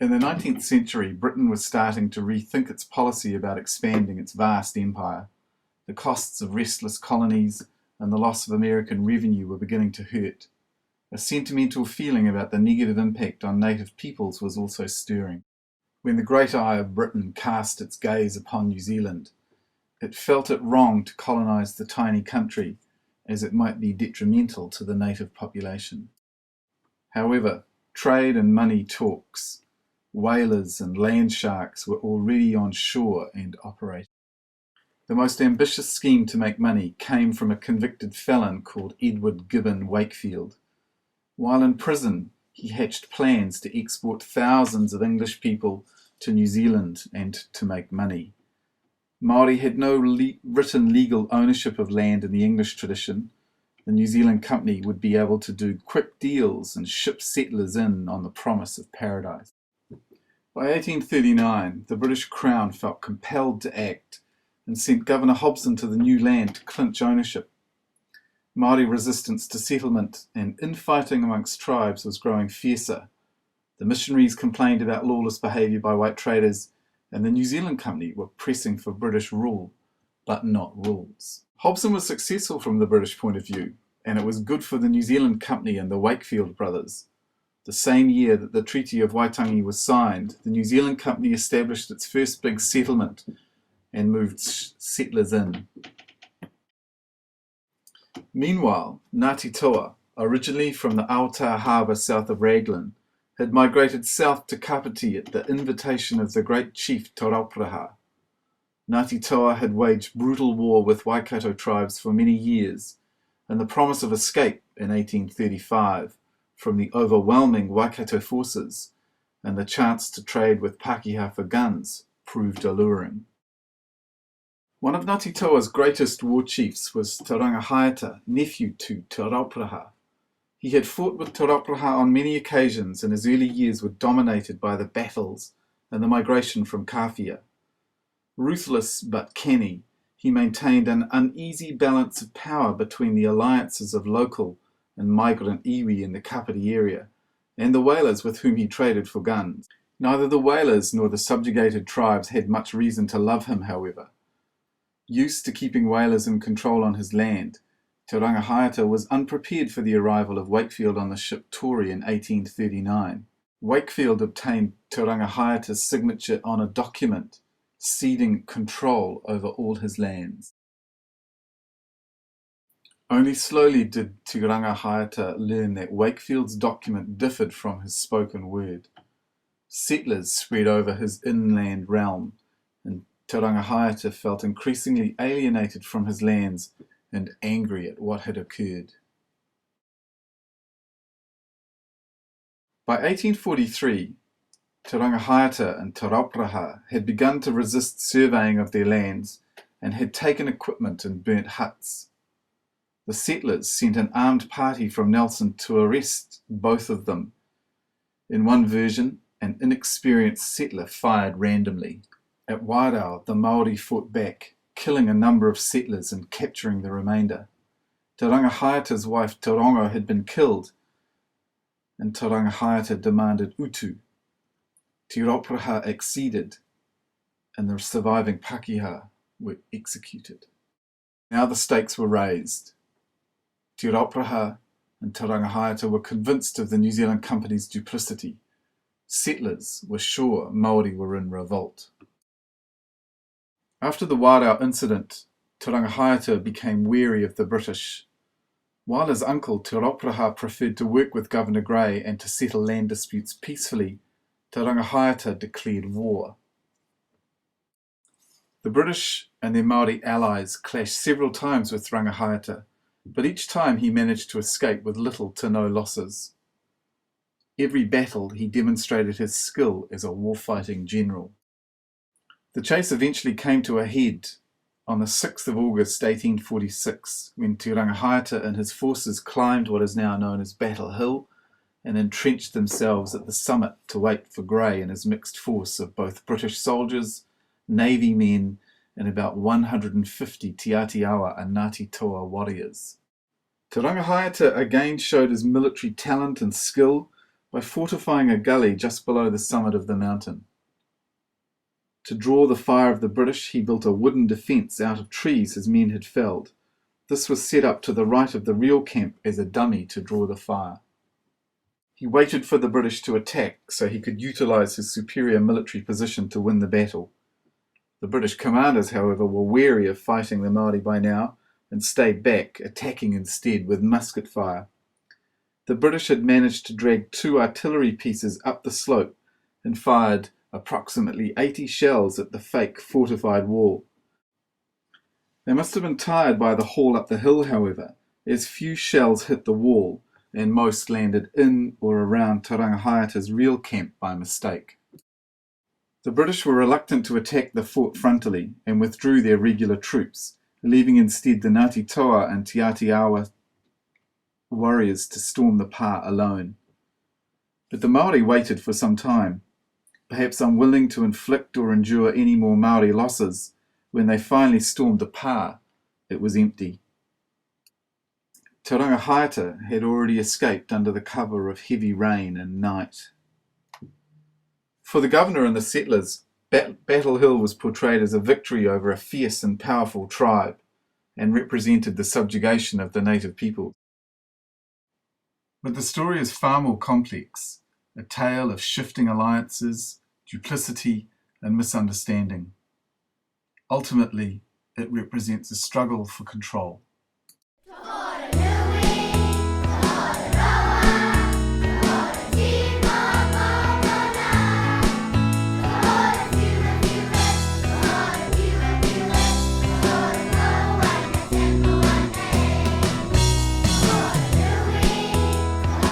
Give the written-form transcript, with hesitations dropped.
In the 19th century, Britain was starting to rethink its policy about expanding its vast empire. The costs of restless colonies and the loss of American revenue were beginning to hurt. A sentimental feeling about the negative impact on native peoples was also stirring. When the great eye of Britain cast its gaze upon New Zealand, it felt it wrong to colonise the tiny country, as it might be detrimental to the native population. However, trade and money talks. Whalers and land sharks were already on shore and operating. The most ambitious scheme to make money came from a convicted felon called Edward Gibbon Wakefield. While in prison, he hatched plans to export thousands of English people to New Zealand and to make money. Māori had no written legal ownership of land in the English tradition. The New Zealand Company would be able to do quick deals and ship settlers in on the promise of paradise. By 1839, the British Crown felt compelled to act and sent Governor Hobson to the new land to clinch ownership. Māori resistance to settlement and infighting amongst tribes was growing fiercer. The missionaries complained about lawless behaviour by white traders, and the New Zealand Company were pressing for British rule, but not rules. Hobson was successful from the British point of view, and it was good for the New Zealand Company and the Wakefield brothers. The same year that the Treaty of Waitangi was signed, the New Zealand Company established its first big settlement and moved settlers in. Meanwhile, Ngāti Toa, originally from the Aotea harbour south of Raglan, had migrated south to Kapiti at the invitation of the great chief Tōraupraha. Ngāti Toa had waged brutal war with Waikato tribes for many years, and the promise of escape in 1835 from the overwhelming Waikato forces and the chance to trade with Pākehā for guns proved alluring. One of Ngāti Toa's greatest war chiefs was Te Rangihaeata, nephew to Tōraupraha. He had fought with Tōraupraha on many occasions, and his early years were dominated by the battles and the migration from Kāwhia. Ruthless but canny, he maintained an uneasy balance of power between the alliances of local and migrant iwi in the Kapiti area, and the whalers with whom he traded for guns. Neither the whalers nor the subjugated tribes had much reason to love him, however. Used to keeping whalers in control on his land, Te Rangihaeata was unprepared for the arrival of Wakefield on the ship Tory in 1839. Wakefield obtained Te Rangihaeata's signature on a document ceding control over all his lands. Only slowly did Te Rangihaeata learn that Wakefield's document differed from his spoken word. Settlers spread over his inland realm, and Te Rangihaeata felt increasingly alienated from his lands and angry at what had occurred. By 1843, Te Rangihaeata and Tōraupraha had begun to resist surveying of their lands and had taken equipment and burnt huts. The settlers sent an armed party from Nelson to arrest both of them. In one version, an inexperienced settler fired randomly. At Wairau, the Māori fought back, killing a number of settlers and capturing the remainder. Te Rangihaeata's wife Tarongo had been killed, and Te Rangihaeata demanded utu. Tōraupraha acceded, and the surviving Pākehā were executed. Now the stakes were raised. Tōraupraha and Te Rangihaeata were convinced of the New Zealand Company's duplicity. Settlers were sure Māori were in revolt. After the Wairau incident, Te Rangihaeata became wary of the British. While his uncle Tōraupraha preferred to work with Governor Grey and to settle land disputes peacefully, Te Rangihaeata declared war. The British and their Māori allies clashed several times with Rangihaeata, but each time he managed to escape with little to no losses. Every battle he demonstrated his skill as a war-fighting general. The chase eventually came to a head on the 6th of August 1846, when Te Rangihaeata and his forces climbed what is now known as Battle Hill and entrenched themselves at the summit to wait for Grey and his mixed force of both British soldiers, Navy men, and about 150 Te Atiawa and Ngāti Toa warriors. Te Rangihaeata again showed his military talent and skill by fortifying a gully just below the summit of the mountain. To draw the fire of the British, he built a wooden defence out of trees his men had felled. This was set up to the right of the real camp as a dummy to draw the fire. He waited for the British to attack so he could utilise his superior military position to win the battle. The British commanders, however, were wary of fighting the Māori by now and stayed back, attacking instead with musket fire. The British had managed to drag 2 artillery pieces up the slope and fired approximately 80 shells at the fake fortified wall. They must have been tired by the haul up the hill, however, as few shells hit the wall and most landed in or around Te Rangihaeata's real camp by mistake. The British were reluctant to attack the fort frontally and withdrew their regular troops, leaving instead the Ngāti Toa and Te Atiawa warriors to storm the pā alone. But the Māori waited for some time, perhaps unwilling to inflict or endure any more Māori losses. When they finally stormed the pā, it was empty. Te Rangihaeata had already escaped under the cover of heavy rain and night. For the governor and the settlers, Battle Hill was portrayed as a victory over a fierce and powerful tribe, and represented the subjugation of the native people. But the story is far more complex, a tale of shifting alliances, duplicity, and misunderstanding. Ultimately, it represents a struggle for control.